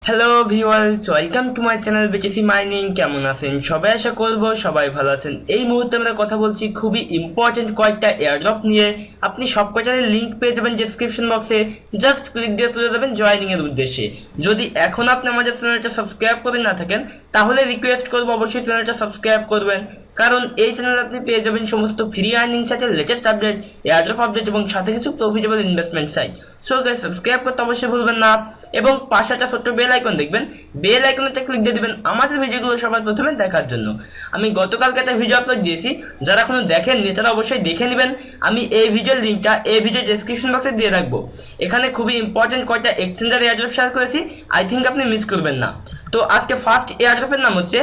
Hello viewers, welcome to my channel BTC mining. কেমন আছেন সবাই? আশা করব সবাই ভালো আছেন। এই মুহূর্তে আমরা কথা বলছি খুবই ইম্পর্টেন্ট কয়েকটা এয়ারড্রপ নিয়ে। আপনি সব কয়টার লিঙ্ক পেয়ে যাবেন ডেসক্রিপশন বক্সে, জাস্ট ক্লিক দিয়ে চলে যাবেন জয়েনিং এর উদ্দেশ্যে। যদি এখন আপনি আমাদের চ্যানেলটা সাবস্ক্রাইব করে না থাকেন তাহলে রিকোয়েস্ট করবো অবশ্যই চ্যানেলটা সাবস্ক্রাইব করবেন, কারণ এই চ্যানেলে আপনি পেয়ে যাবেন সমস্ত ফ্রি আর্নিং সাইটের লেটেস্ট আপডেট, এয়ারড্রপ আপডেট এবং সাথে কিছু profitable investment site. So guys, subscribe করতে অবশ্যই ভুলবেন না এবং পাশে একটা ছোট্ট বেল আইকন দেখবেন, বেল আইকনটা ক্লিক দিয়ে দিবেন আমাদের ভিডিওগুলো সবার প্রথমে দেখার জন্য। আমি গতকালকে একটা ভিডিও আপলোড দিয়েছি, যারা এখনো দেখেননি তারা অবশ্যই দেখে নেবেন। আমি এই ভিডিওর লিঙ্কটা এই ভিডিও ডেসক্রিপশন বক্সে দিয়ে রাখবো। এখানে খুবই ইম্পর্টেন্ট কয়েকটা এক্সচেঞ্জার এয়ারড্রপ শেয়ার করেছি, আই থিঙ্ক আপনি মিস করবেন না। তো আজকে ফার্স্ট এয়ারড্রপের নাম হচ্ছে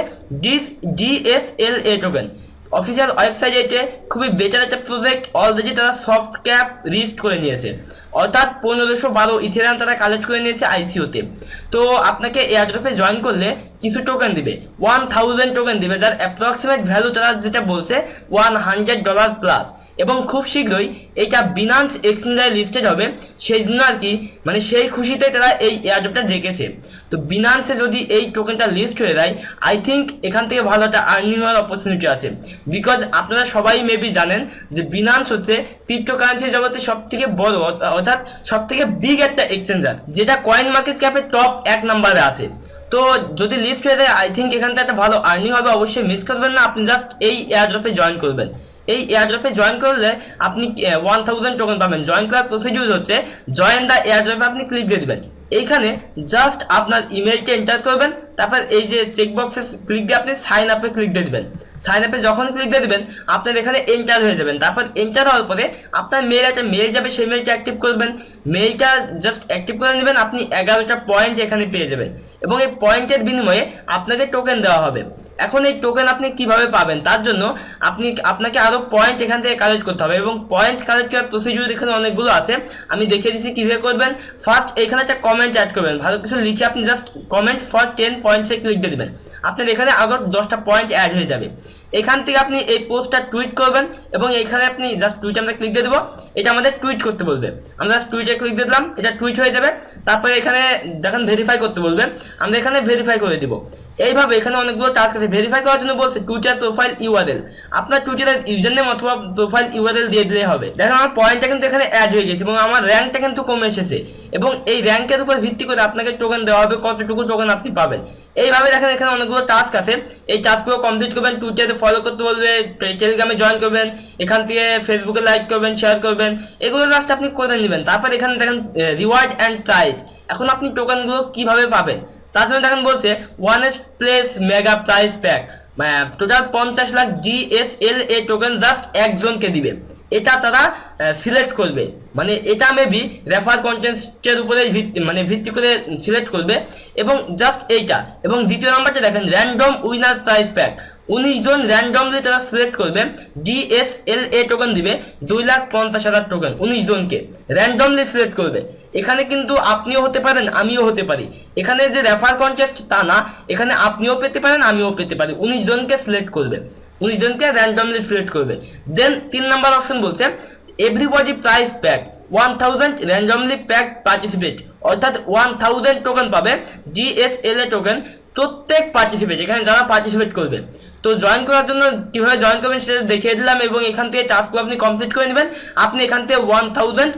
DSLA টোকেন। অফিসিয়াল ওয়েবসাইটে খুবই বেটার একটা প্রজেক্ট, অলরেডি তারা সফট ক্যাপ রিস্ট করে নিয়েছে, অর্থাৎ 1512 ইথেরিয়াম তারা কালেক্ট করে নিয়েছে আইসিওতে। তো আপনাকে এয়ারড্রপে জয়েন করলে কিছু টোকেন দিবে, 1000 টোকেন দিবে, যার অ্যাপ্রক্সিমেট ভ্যালু তারা যেটা বলছে $100 প্লাস। এবং খুব শীঘ্রই এইটা বিনান্স এক্সচেঞ্জারে লিস্টেড হবে, সেই জন্য আর কি, মানে সেই খুশিতে তারা এই এয়ারড্রপটা রেখেছে। তো বিনান্সে যদি এই টোকেনটা লিস্ট হয়ে যায়, আই থিঙ্ক এখান থেকে ভালো একটা আর্নিং হওয়ার অপরচুনিটি আছে। বিকজ আপনারা সবাই মেবি জানেন যে বিনান্স হচ্ছে ক্রিপ্টোকারেন্সি জগতে সব থেকে বড়, অর্থাৎ সব থেকে বিগ একটা এক্সচেঞ্জার, যেটা কয়েন মার্কেট ক্যাপে টপ 1 নম্বরে আছে। তো যদি লিস্ট হয়ে যায়, আই থিঙ্ক এখান থেকে একটা ভালো আর্নিং হবে, অবশ্যই মিস করবেন না। আপনি জাস্ট এই এয়ারড্রপে জয়েন করবেন। এই এয়ারড্রপে জয়েন করলে আপনি 1000 টোকেন পাবেন। জয়েন করার প্রসিডিউর হচ্ছে, জয়েন দ্য এয়ারড্রপে আপনি ক্লিক দিয়ে দিবেন। এইখানে জাস্ট আপনার ইমেলটা এন্টার করবেন, তারপর এই যে চেকবক্সে ক্লিক দিয়ে আপনি সাইন আপে ক্লিক দিয়ে দিবেন। সাইন আপে যখন ক্লিক দিয়ে দিবেন, আপনার এখানে এন্টার হয়ে যাবেন। তারপর এন্টার হওয়ার পরে আপনার একটা মেল যাবে, সেই মেলটা অ্যাক্টিভ করবেন। মেলটা জাস্ট অ্যাক্টিভ করে নেবেন, আপনি 11টা পয়েন্ট এখানে পেয়ে যাবেন এবং এই পয়েন্টের বিনিময়ে আপনাকে টোকেন দেওয়া হবে। এখন এই টোকেন আপনি কিভাবে পাবেন, তার জন্য আপনাকে আরো পয়েন্ট এখান থেকে কালেক্ট করতে হবে এবং পয়েন্ট কালেক্ট করার প্রসিডিউর এখানে অনেকগুলো আছে, আমি দেখিয়ে দিচ্ছি কিভাবে করবেন। ফার্স্ট এখানে একটা কমেন্ট অ্যাড করবেন, ভালো কিছু লিখে আপনি জাস্ট কমেন্ট ফর 10 পয়েন্টসে ক্লিক দিয়ে দেবেন। আপনার এখানে আরো 10টা পয়েন্ট অ্যাড হয়ে যাবে। এখান থেকে আপনি এই পোস্টটা টুইট করবেন এবং এখানে আপনি জাস্ট টুইট আমরা ক্লিক দিয়ে দেবো, এটা আমাদের টুইট করতে বলবে। আমরা জাস্ট টুইটে ক্লিক দিয়ে দিলাম, এটা টুইট হয়ে যাবে। তারপরে এখানে দেখেন ভেরিফাই করতে বলবে, আমরা এখানে ভেরিফাই করে দিব। এইভাবে এখানে অনেকগুলো টাস্ক আছে। ভেরিফাই করার জন্য বলছে টুইটার প্রোফাইল ইউআরএল, আপনার টুইটারের ইউজার নেম অথবা প্রোফাইল ইউআরএল দিয়ে দিলেই হবে। দেখেন আমার পয়েন্টটা কিন্তু এখানে অ্যাড হয়ে গেছে এবং আমার র্যাঙ্কটা কিন্তু কমে এসেছে এবং এই র্যাঙ্কের উপর ভিত্তি করে আপনাকে টোকেন দেওয়া হবে, কতটুকু টোকেন আপনি পাবেন। এইভাবে দেখেন এখানে অনেকগুলো টাস্ক আছে, এই টাস্কগুলো কমপ্লিট করবেন। টুইটারে ফলো করতে বলবে, টেলিগ্রামে জয়েন করবেন, এখান থেকে ফেসবুকে লাইক করবেন, শেয়ার করবেন, এগুলো জাস্ট আপনি করে নেবেন। তারপর এখানে দেখেন রিওয়ার্ড অ্যান্ড প্রাইজ। এখন আপনি টোকেনগুলো কিভাবে পাবেন তার জন্য দেখেন বলছে 1s place mega prize pack, total 50 lakh DSLA token just একজনকে দিবে। এটা তারা সিলেক্ট করবে, মানে এটা মেবি রেফার কন্টেন্টের উপরে ভিত্তি করে সিলেক্ট করবে এবং জাস্ট এইটা। এবং দ্বিতীয় নাম্বারটা দেখেন র্যান্ডম উইনার প্রাইজ প্যাক, 19 জন র্যান্ডমলি তারা সিলেক্ট করবে, DSLA টোকেন দিবে 2,50,000 টোকেন 19 জনকে র্যান্ডমলি সিলেক্ট করবে। এখানে কিন্তু আপনিও হতে পারেন, আমিও হতে পারি। এখানে যে রেফার কন্টেস্ট তা না, এখানে আপনিও পেতে পারেন, আমিও পেতে পারি। 19 জনকে সিলেক্ট করবে, 19 জনকে র্যান্ডমলি সিলেক্ট করবে। দেন 3 নাম্বার অপশন বলছে everybody prize pack 1000 randomly pack participate, অর্থাৎ 1000 টোকেন পাবে DSLA টোকেন প্রত্যেক পার্টিসিপেট, এখানে যারা পার্টিসিপেট করবে। তো জয়েন করার জন্য কিভাবে জয়েন করবেন সেটা দেখিয়ে দিলাম এবং এখান থেকে টাস্কগুলো আপনি কমপ্লিট করে নেবেন। আপনি এখান থেকে 1000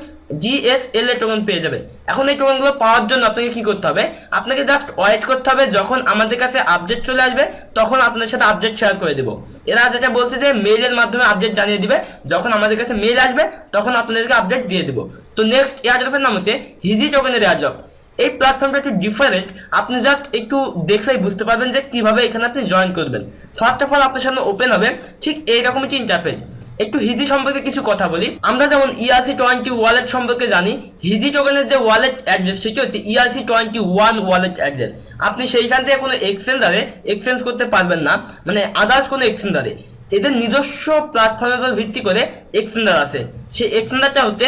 DSLA টোকেন পেয়ে যাবেন। এখন এই টোকেনগুলো পাওয়ার জন্য আপনাকে কি করতে হবে, আপনাকে জাস্ট ওয়েট করতে হবে। যখন আমাদের কাছে আপডেট চলে আসবে তখন আপনার সাথে আপডেট শেয়ার করে দেবো। এরা যেটা বলছে যে মেইলের মাধ্যমে আপডেট জানিয়ে দিবে, যখন আমাদের কাছে মেইল আসবে তখন আপনাদেরকে আপডেট দিয়ে দেবো। তো নেক্সট এয়ারড্রপের নাম হচ্ছে হিজি টোকেনের এয়ারড্রপ। এই প্ল্যাটফর্মটা একটু ডিফারেন্ট, আপনি জাস্ট একটু দেখলেই বুঝতে পারবেন যে কিভাবে এখানে আপনি জয়েন করবেন। ফার্স্ট অফ অল আপনার সামনে ওপেন হবে ঠিক এইরকম একটি ইন্টারফেস। একটু হিজি সম্পর্কে কিছু কথা বলি। আমরা যেমন ERC20 ওয়ালেট সম্পর্কে জানি, হিজি টোকেনের যে ওয়ালেট অ্যাড্রেস সেটি হচ্ছে ERC21 ওয়ালেট অ্যাড্রেস। আপনি সেইখান থেকে কোনো এক্সচেঞ্জারে এক্সচেঞ্জ করতে পারবেন না, মানে আদার্স কোনো এক্সচেঞ্জারে। এদের নিজস্ব প্ল্যাটফর্মের উপর ভিত্তি করে এক্সচেঞ্জার আছে। সেই এক্সচেঞ্জারটা হচ্ছে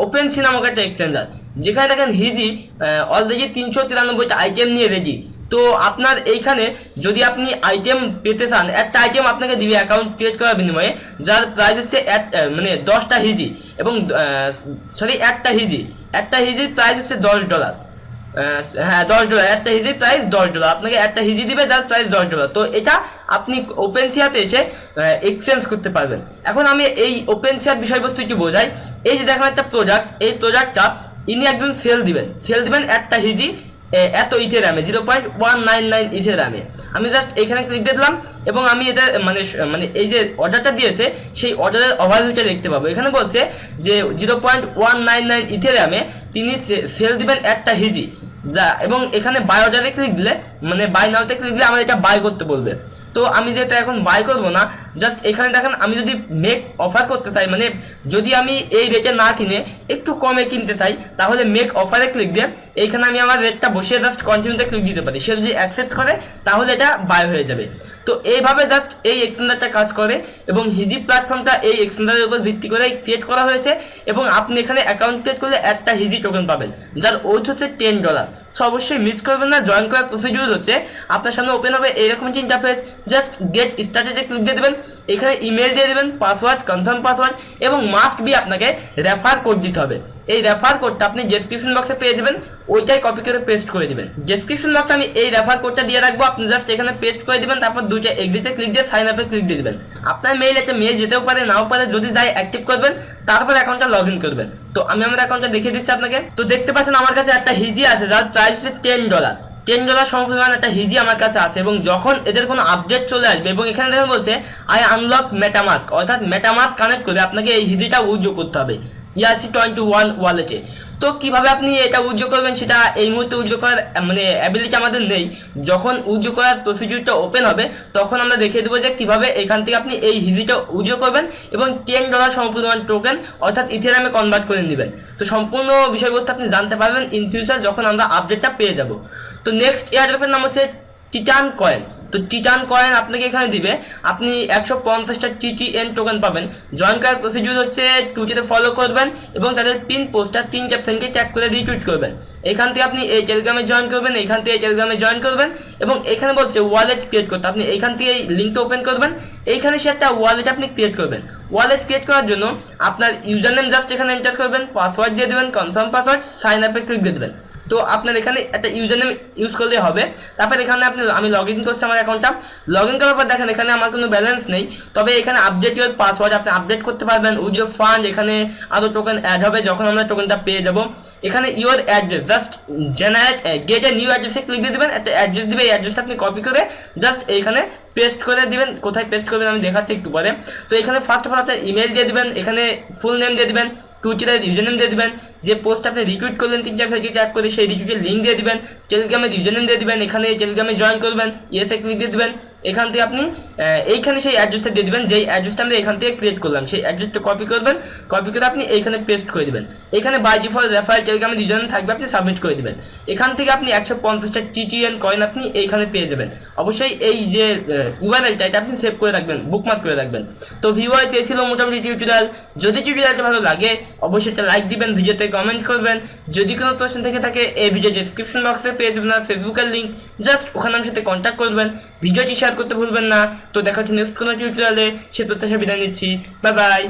ওপেনসি নামক একটা এক্সচেঞ্জার, যেখানে দেখেন হিজি অলরেডি 393টা আইটেম নিয়ে রেডি। তো আপনার এইখানে যদি আপনি আইটেম পেতে চান, একটা আইটেম আপনাকে দিবে অ্যাকাউন্ট ক্রিয়েট করার বিনিময়ে, যার প্রাইস হচ্ছে 10টা হিজি এবং একটা হিজির প্রাইস হচ্ছে $10। হ্যাঁ $10, একটা হিজি প্রাইস $10, আপনাকে একটা হিজি দিবে যার প্রাইস $10। তো এটা আপনি ওপেন শেয়ারতে এসে এক্সচেঞ্জ করতে পারবেন। এখন আমি এই ওপেন শেয়ার বিষয়বস্তু একটু বোঝাই। এই যে দেখেন একটা প্রোডাক্ট, এই প্রোডাক্টটা ইনি একজন সেল দিবেন একটা হিজি এত ইথেরিয়ামে, 0.199 ইথেরিয়ামে। আমি জাস্ট এখানে ক্লিক দিয়ে দিলাম এবং আমি এটা মানে এই যে অর্ডারটা দিয়েছে সেই অর্ডারের ওভারভিউটা দেখতে পাবো। এখানে বলছে যে 0.199 ইথেরিয়ামে তিনি সেল দিবেন একটা হিজি যা, এবং এখানে বাই অর্ডারে ক্লিক দিলে মানে বাই নাওতে ক্লিক দিলে আমার এটা বাই করতে বলবে। তো আমি যেটা এখন বাই করবো না, জাস্ট এখানে দেখেন আমি যদি মেক অফার করতে চাই, মানে যদি আমি এই রেটে না কিনে একটু কমে কিনতে চাই, তাহলে মেক অফারে ক্লিক দিয়ে এইখানে আমি আমার রেটটা বসিয়ে জাস্ট কন্টিনিউতে ক্লিক দিতে পারি। সে যদি অ্যাকসেপ্ট করে তাহলে এটা বাই হয়ে যাবে। তো এইভাবে জাস্ট এই এক্সচেঞ্জারটা কাজ করে এবং হিজি প্ল্যাটফর্মটা এই এক্সচেঞ্জারের উপর ভিত্তি করে ক্রিয়েট করা হয়েছে এবং আপনি এখানে অ্যাকাউন্ট ক্রিয়েট করলে একটা হিজি টোকেন পাবেন যার ওয়েট হচ্ছে $10। সো অবশ্যই মিস করবেন না। জয়েন করার প্রসিডিউর হচ্ছে আপনার সামনে ওপেন হবে এইরকম একটা ইন্টারফেস, জাস্ট গেট স্টার্টেডে ক্লিক দিয়ে দেবেন, এখানে ইমেল দিয়ে দেবেন, পাসওয়ার্ড, কনফার্ম পাসওয়ার্ড এবং মাস্ট বি আপনাকে রেফার কোড দিতে হবে। এই রেফার কোডটা আপনি ডেসক্রিপশন বক্সে পেয়ে যাবেন, ওইটাই কপি করে পেস্ট করে দিবেন। ডেসক্রিপশন বক্সে আমি এই রেফার কোডটা দিয়ে রাখবো, আপনি জাস্ট এখানে পেস্ট করে দিবেন, তারপর দুইটা এক্সিটে ক্লিক দিয়ে সাইন আপে ক্লিক দিয়ে দিবেন। আপনার মেইল একটা মেইল যেতেও পারে নাও পারে, যদি যাই অ্যাক্টিভ করবেন তারপর অ্যাকাউন্টটা লগ ইন করবেন। তো আমি আমার অ্যাকাউন্টটা দেখিয়ে দিচ্ছি আপনাকে। তো দেখতে পাচ্ছেন আমার কাছে একটা হিজি আছে যার প্রাইস হচ্ছে $10 সমপরিমাণ একটা হিজি আমার কাছে আছে এবং যখন এদের কোনো আপডেট চলে আসবে এবং এখানে দেখেন বলছে আই আনলক মেটামাস্ক, অর্থাৎ মেটামাস্ক কানেক্ট করে আপনাকে এই হিজিটা উইথড্র করতে হবে ERC-21 ওয়ালেটে। তো কিভাবে আপনি এটা উইথড্র করবেন সেটা এই মুহূর্তে উইথড্র করার মানে অ্যাবিলিটি আমাদের নেই। যখন উইথড্র করার প্রসিডিউরটা ওপেন হবে তখন আমরা দেখিয়ে দেবো যে কিভাবে এখান থেকে আপনি এই হিজিটা উইথড্র করবেন এবং $10 সমপরিমাণ টোকেন অর্থাৎ ইথেরিয়ামে কনভার্ট করে নেবেন। তো সম্পূর্ণ বিষয়বস্তু আপনি জানতে পারবেন ইন ফিউচার যখন আমরা আপডেটটা পেয়ে যাব। তো নেক্সট এয়ারড্রপের নাম হচ্ছে টিটান কয়েন। তো টিটান কয়েন আপনাকে এখানে দিবে, আপনি 150টা TTN টোকেন পাবেন। জয়েন করার প্রসিডিউর হচ্ছে টুইটারে ফলো করবেন এবং তাদের পিন পোস্টটা 3টা ফ্রেন্ডকে ট্যাগ করে রিটুইট করবেন। এখান থেকে আপনি এই টেলিগ্রামে জয়েন করবেন, এখান থেকে এই টেলিগ্রামে জয়েন করবেন এবং এখানে বলছে ওয়ালেট ক্রিয়েট করতে, আপনি এখান থেকে এই লিঙ্কটা ওপেন করবেন, এইখানে সে একটা ওয়ালেট আপনি ক্রিয়েট করবেন। ওয়ালেট ক্রিয়েট করার জন্য আপনার ইউজার নেম জাস্ট এখানে এন্টার করবেন, পাসওয়ার্ড দিয়ে দেবেন, কনফার্ম পাসওয়ার্ড, সাইন আপে ক্লিক দিয়ে দেবেন। তো আপনার এখানে একটা ইউজার নেম ইউজ করলে হবে। তারপর এখানে আমি লগ ইন করছি আমার অ্যাকাউন্টটা। লগ ইন করার পর দেখেন এখানে আমার কোনো ব্যালেন্স নেই, তবে এখানে আপডেট ইউর পাসওয়ার্ড আপনি আপডেট করতে পারবেন। উইথড্র ফান্ড, এখানে আরও টোকেন অ্যাড হবে যখন আমরা টোকেনটা পেয়ে যাব। এখানে your address just generate gate a new অ্যাড্রেসে ক্লিক দিয়ে দেবেন, একটা অ্যাড্রেস দিবে, এই অ্যাড্রেসটা আপনি কপি করে জাস্ট এইখানে পেস্ট করে দিবেন। কোথায় পেস্ট করবেন আমি দেখাচ্ছি একটু পরে। তো এখানে ফার্স্ট অফ অল আপনার ইমেল দিয়ে দিবেন, এখানে ফুল নেম দিয়ে দিবেন, টুইটারের ইউজার নেম দিয়ে দিবেন, যে পোস্ট আপনি রিটুইট করলেন 3টা ফেসকে ট্যাগ করে সেই রিটুইটের লিঙ্ক দিয়ে দিবেন, টেলিগ্রামের ইউজার নেম দিয়ে দিবেন, এখানে টেলিগ্রামে জয়েন করবেন, ইয়েসে ক্লিক দিয়ে দিবেন। এখান থেকে আপনি এইখানে সেই অ্যাড্রেসটা দিয়ে দিবেন, যেই অ্যাড্রেসটা আমরা এখান থেকে ক্রিয়েট করলাম সেই অ্যাড্রেসটা কপি করবেন, কপি করে আপনি এইখানে পেস্ট করে দিবেন। এখানে বাই ডিফল্ট রেফারেল টেলিগ্রামের ইউজার নেম থাকবে, আপনি সাবমিট করে দিবেন। এখান থেকে আপনি 150টা TTN কয়েন আপনি এইখানে পেয়ে যাবেন। অবশ্যই এই যে ইউআরএলটা এটা আপনি সেভ করে রাখবেন, বুকমার্ক করে রাখবেন। তো ভিউয়ার চেয়েছিল মোটামুটি টিউটোরিয়াল। যদি টিউটোরিয়ালটা ভালো লাগে অবশ্যই একটা লাইক দিবেন, ভিডিওতে কমেন্ট করবেন। যদি কোনো প্রশ্ন থেকে থাকে এই ভিডিও ডেসক্রিপশন বক্সে পেয়ে যাবেন আর ফেসবুকের লিঙ্ক, জাস্ট ওখানে আমার সাথে কন্ট্যাক্ট করবেন। ভিডিওটি শেয়ার করতে ভুলবেন না। তো দেখা হচ্ছে নেক্সট কোনো টিউটোরিয়ালে, সে প্রত্যাশা বিদায় নিচ্ছি। Bye bye.